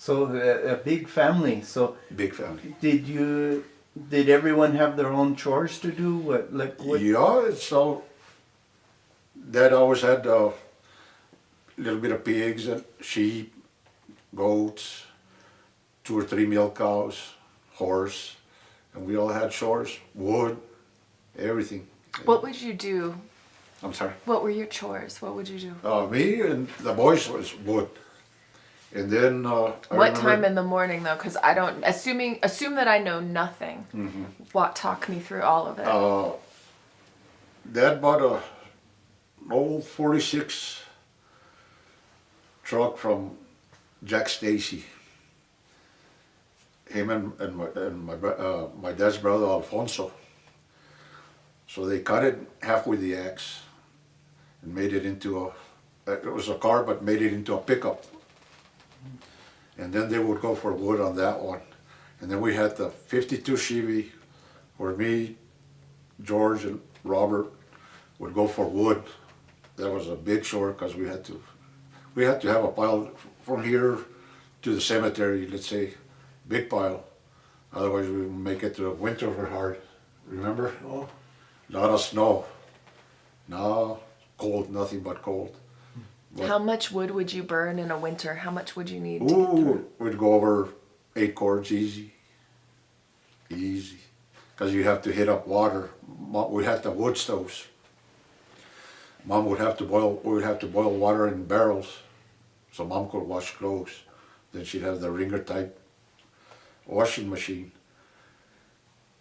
So a big family. So Big family. did everyone have their own chores to do? What? Yeah, so Dad always had a little bit of pigs and sheep, goats, 2 or 3 milk cows, horse, and we all had chores, wood, everything. What would you do? I'm sorry. What were your chores? What would you do? Me and the boys was wood, and then What time in the morning though? Because I don't assume that I know nothing. Talk me through all of it. Dad bought a old 46 truck from Jack Stacy. Him and my dad's brother Alfonso. So they cut it half with the axe and made it into it was a car but made it into a pickup. And then they would go for wood on that one. And then we had the 52 Chevy where me, George and Robert would go for wood. That was a big chore because we had to have a pile from here to the cemetery, let's say, big pile. Otherwise we would make it to winter were hard. Remember? Oh. A lot of snow. No, cold, nothing but cold. But, How much wood would you burn in a winter? How much would you need to get ooh, through? we'd go over 8 cords easy. Easy. Because you have to hit up water. We had the wood stoves. Mom would have to boil water in barrels so Mom could wash clothes. Then she'd have the ringer type washing machine.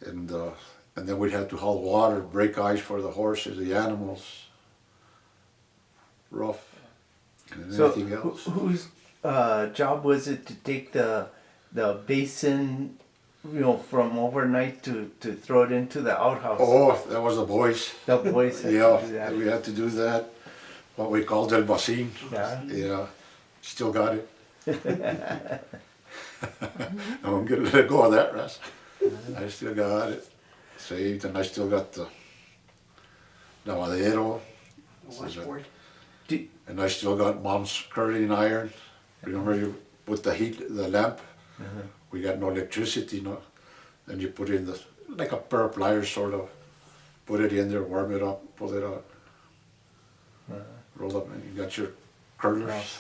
And then we'd have to haul water, break ice for the horses, the animals. Rough. And So anything else. whose job was it to take the basin, from overnight to throw it into the outhouse? Oh, that was the boys. The boys had to do Yeah, that. we had to do that. What we called el basin. Yeah. Yeah, still got it. I'm gonna let go of that, Russ. I still got it saved, and I still got the lavadero, Washboard. and I still got Mom's curling iron. Remember you put the heat, the lamp. We got no electricity, no. Then you put in like a pair of pliers, sort of. Put it in there, warm it up, pull it out, roll up, and you got your curlers.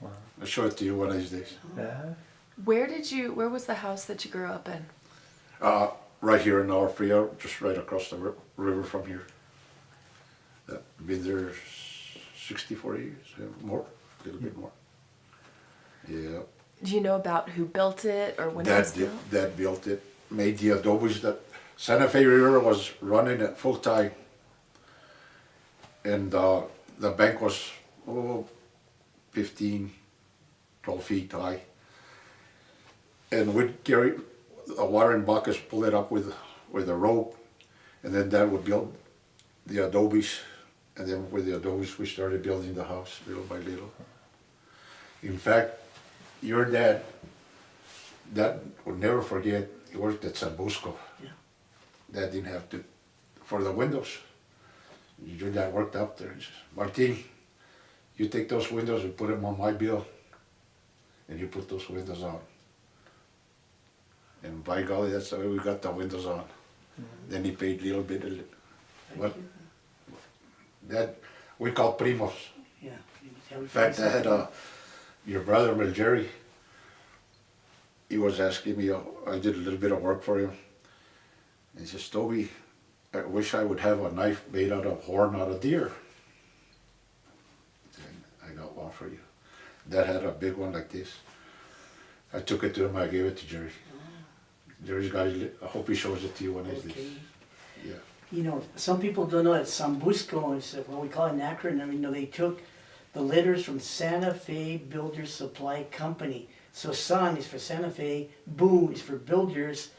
Wow. I'll show it to you one of these days. Yeah. Where was the house that you grew up in? Right here in our Fria, just right across the river from here. Been there 64 years, more, a little bit more. Yeah. Do you know about who built it or when it was built? Dad built it, made the adobes. That Santa Fe River was running at full time. And the bank was 15, 12 feet high. And we'd carry a watering bucket, pull it up with a rope, and then Dad would build the adobes. And then with the adobes, we started building the house little by little. In fact, your dad would never forget, he worked at San Busco. Yeah. Dad didn't have to, for the windows. Your dad worked up there. He says, Martin, you take those windows and put them on my bill, and you put those windows on. And by golly, that's the way we got the windows on. Then he paid little bit of it. But that, we call primos. Yeah. In fact, I had your brother, Jerry, he was asking me, I did a little bit of work for him. And he says, Toby, I wish I would have a knife made out of horn out of deer. And I got one for you. Dad had a big one like this. I took it to him, I gave it to Jerry. Jerry's got it, I hope he shows it to you one of these days. Yeah. Some people don't know that San Busco is what we call an acronym. They took the letters from Santa Fe Builders Supply Company. So San is for Santa Fe, Bu is for builders,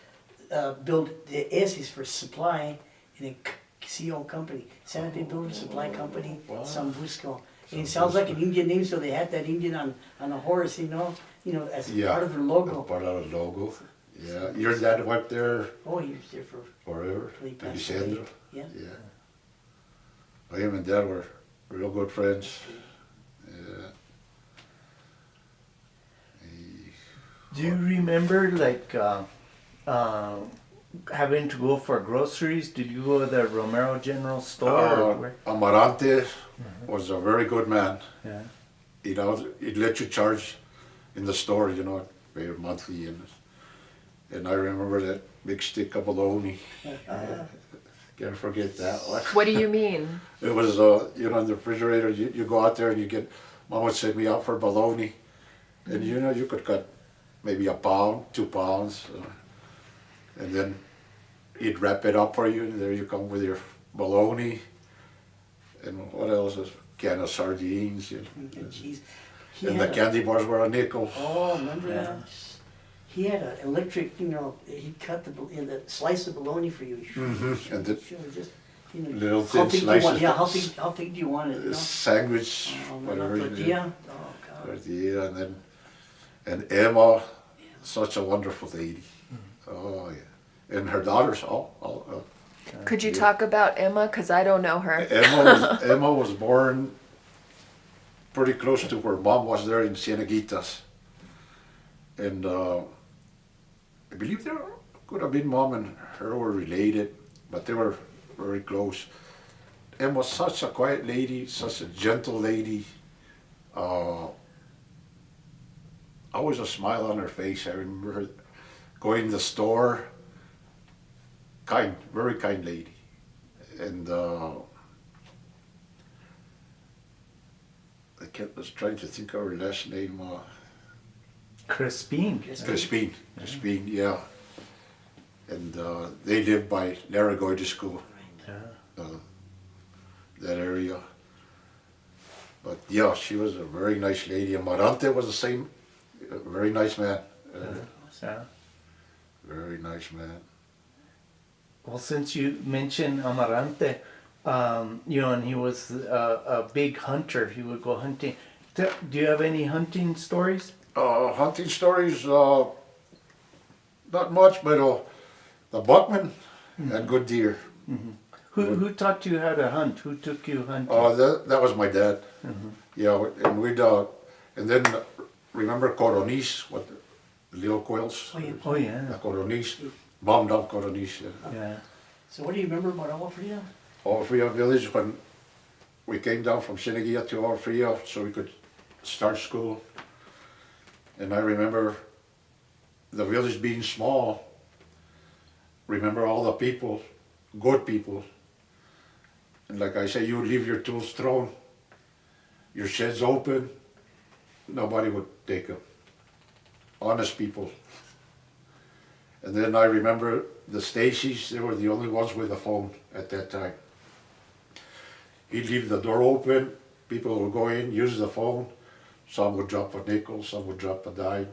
the S is for supply, and then CO company. Santa Fe Builders Supply Company, Wow. San Busco. And it sounds like an Indian name, so they had that Indian on a horse, as part of their logo. Part of the logo. Yeah. Your dad worked there Oh, he was there for forever. till he passed Alessandro. away. Yeah. Yeah. Well, him and Dad were real good friends. Yeah. Do you remember like having to go for groceries? Did you go to the Romero General Store? Or where? Amarante was a very good man. Yeah. You know, he'd let you charge in the store, you know, pay your monthly. And I remember that big stick of bologna. Can't forget that one. What do you mean? It was, you know, in the refrigerator, you go out there and you get, Mom would send me out for bologna. And you know, you could cut maybe a pound, 2 pounds. And then he'd wrap it up for you, and there you come with your bologna. And what else? A can of sardines. You know. And cheese. He And the had a- candy bars were a nickel. Oh, remember that? He had an electric, you know, he'd cut the slice of bologna for you. And the Sure, just, you know, little how thin thick do you want? slices. Yeah, how thick do you want it? You know? Sandwich, Oh, whatever. you do. tortilla. Oh God. Tortilla, and Emma, such a wonderful lady. Oh yeah, and her daughters all. Could you talk about Emma? Because I don't know her. Emma was born pretty close to where Mom was there in Cieneguitas, and I believe there could have been Mom and her were related, but they were very close. Emma was such a quiet lady, such a gentle lady. Always a smile on her face. I remember her going to the store. Kind, very kind lady. And was trying to think of her last name. Crispine. Crispine, yeah. And they lived by Laragoida School, Yeah. that area. But yeah, she was a very nice lady. And Marante was the same, a very nice man. Yeah. Very nice man. Well, since you mentioned Amarante, you know, and he was a big hunter. He would go hunting. Do you have any hunting stories? Hunting stories, not much, but the Buckman had good deer. Who taught you how to hunt? Who took you hunting? That was my dad. Yeah, and we'd, and then remember coronis, what the little quails? Oh, yeah. Oh yeah. The coronis, bombed up coronis. Yeah. Yeah. So what do you remember about Alfreda? Alfria village, when we came down from Senegia to Alfria so we could start school. And I remember the village being small. Remember all the people, good people. And like I say, you leave your tools thrown, your sheds open, nobody would take them. Honest people. And then I remember the Stacys, they were the only ones with a phone at that time. He'd leave the door open, people would go in, use the phone, some would drop a nickel, some would drop a dime.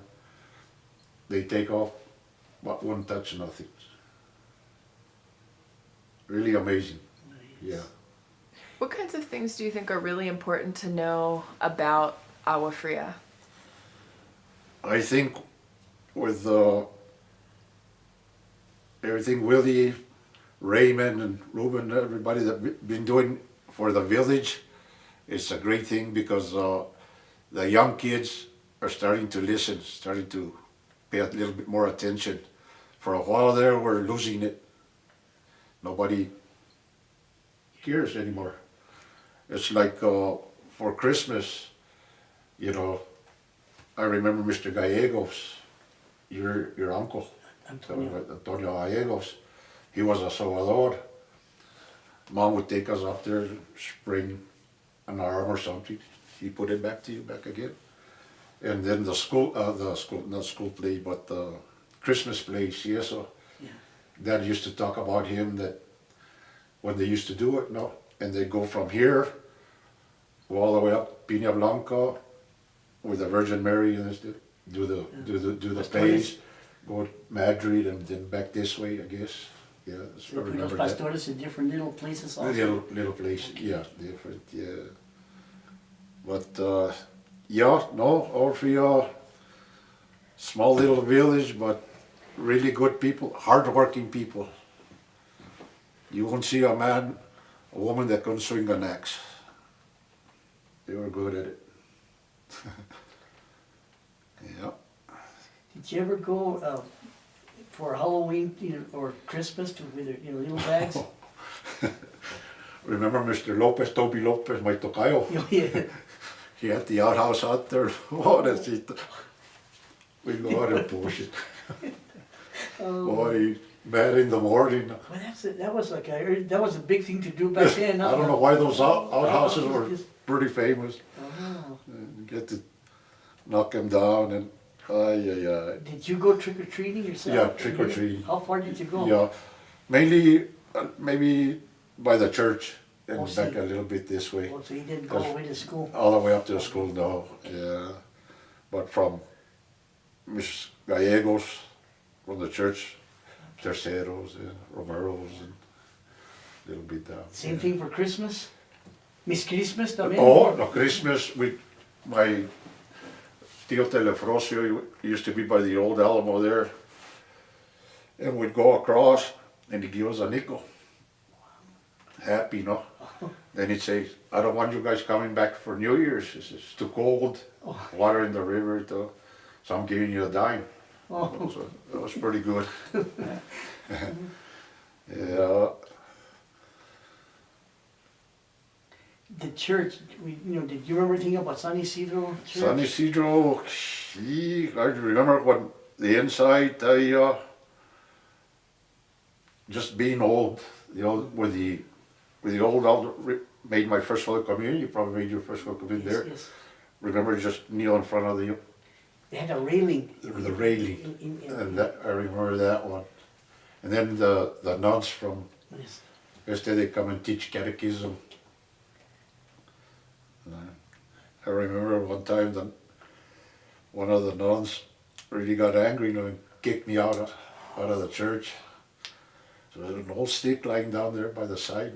They'd take off, but wouldn't touch nothing. Really amazing, yeah. What kinds of things do you think are really important to know about Agua Fria? I think with everything Willie, Raymond and Ruben, everybody that been doing for the village, it's a great thing because the young kids are starting to listen, starting to pay a little bit more attention. For a while there, we're losing it. Nobody cares anymore. It's like for Christmas, you know, I remember Mr. Gallegos, your uncle, Antonio Gallegos. He was a sobador. Mom would take us up there, spring an arm or something. He put it back to you, back again. And then not school play, but the Christmas play, Sieso. Yeah. Dad used to talk about him that when they used to do it, no, and they go from here, go all the way up Pina Blanca with the Virgin Mary and do the plays, go to Madrid and then back this way, I guess. Yeah, that's, I They put those remember that. pastores in different little places also. Little place, yeah, different, yeah. But yeah, no, Orfeo, small little village, but really good people, hard-working people. You won't see a woman that couldn't swing an axe. They were good at it. Yeah. Did you ever go for Halloween, or Christmas with little bags? Remember Mr. Lopez, Toby Lopez, my tocayo? Yeah. He had the outhouse out there. Oh, that's it. We go out and push it. Boy, bad in the morning. Well, that was like I heard, that was a big thing to do back then. I don't know why those outhouses were Just- pretty famous. Oh. You get to knock them down and ay. Did you go trick or treating yourself? Yeah, trick-or-treating. How far did you go? Yeah, mainly maybe by the church and Oh, back see. a little bit this way. Oh, so you didn't go away to school? All the way up to the school, no, yeah. But from Miss Gallegos, from the church, Terceros and Romeros and a little bit down. Same yeah. thing for Christmas? Miss Christmas también? Oh, no, Christmas, my Tio Telefrocio used to be by the old Alamo there. And we'd go across and he'd give us a nickel. Happy, no? Then he'd say, I don't want you guys coming back for New Year's. It's too cold, water in the river, so I'm giving you a dime. Oh. So that was pretty good. Yeah. The church, did you remember anything about San Isidro Church? San Isidro, gee, I remember when the inside, just being old, with the old elder made my first Holy Communion. You probably made your first Holy Communion Yes, there. yes. Remember just kneel in front of They had a railing. the railing, in- and that, I remember that one. And then the nuns from Yes. Este, they come and teach catechism. And I remember one time that one of the nuns really got angry, and kicked me out of the church. So there's an old stick lying down there by the side.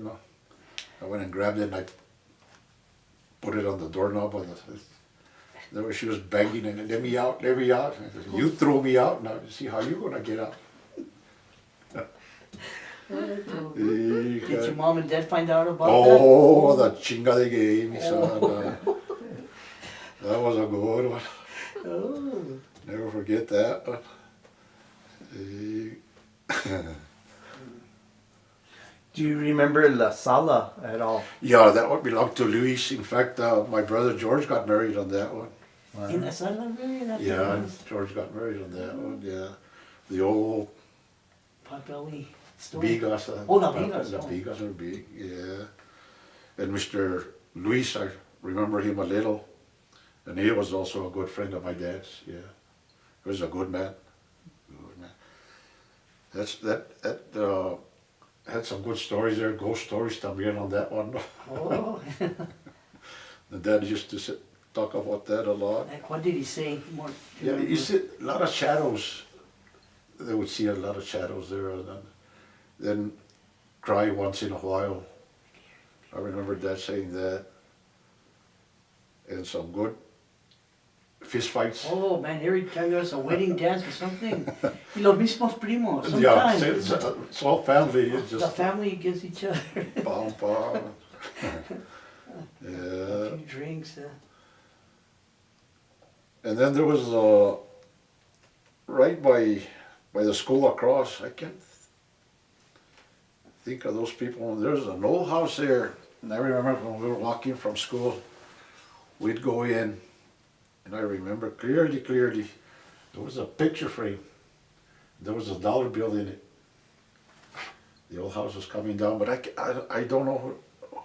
I went and grabbed it and I put it on the doorknob. There she was banging and let me out, let me out. And I said, you throw me out, now see how you gonna get out. Did your mom and dad find out about Oh, the chinga they gave me, son. That was a good one. that? Oh. Never forget that one. Do you remember La Sala at all? Yeah, that one belonged to Luis. In fact, my brother George got married on that one. In the Sala really? That's Yeah, what it was. George got married on that one, yeah. The old Potbelly story. Vigas. Oh, the Vigas, The oh. Vigas are big, yeah. And Mr. Luis, I remember him a little. And he was also a good friend of my dad's, yeah. He was a good man. Good man. Had some good stories there, ghost stories también on that one. Oh. The dad used to talk about that a lot. Like, what did he say? More, Yeah, you see a lot of shadows. They would see a lot of shadows there, and then cry once in a while. I remember Dad saying that. And some good fist fights. Oh man, every time there was a wedding dance or something, los mismos primos. Yeah, Sometimes it's all family. It's the just family against each other. bam, bam. A Yeah. few drinks. And then there was right by the school across. I can't think of those people. There's an old house there, and I remember when we were walking from school, we'd go in, and I remember clearly, there was a picture frame. There was a dollar bill in it. The old house was coming down, but I don't know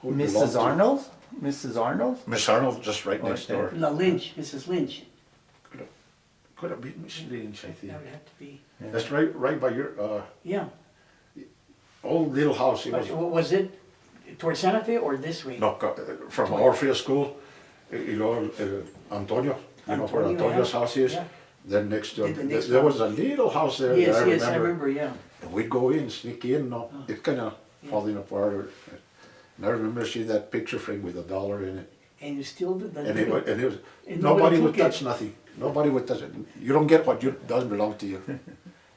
who it belonged Mrs. to. Arnold? Mrs. Arnold? Miss Arnold, just right Oh, next okay. door. La Lynch, Mrs. Lynch. Could have been Miss Lynch, I think. That would have to be. That's right by your Yeah. old little house. It was Was it towards Santa Fe or this way? no, from Orpheus School, Antonio, where Antonio, Antonio's yeah. house is. Yeah. Then next door, The next there one. was a little house there. Yes, that yes, I remember, yeah. And we'd go in, sneak in. No, it kind of falling apart. And I remember seeing that picture frame with $1 in it. And you still did that. And it was, And nobody nobody would took it. touch nothing. Nobody would touch it. You don't get what doesn't belong to you.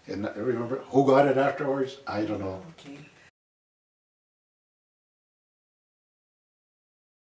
And I remember who got it afterwards. I don't know. Okay.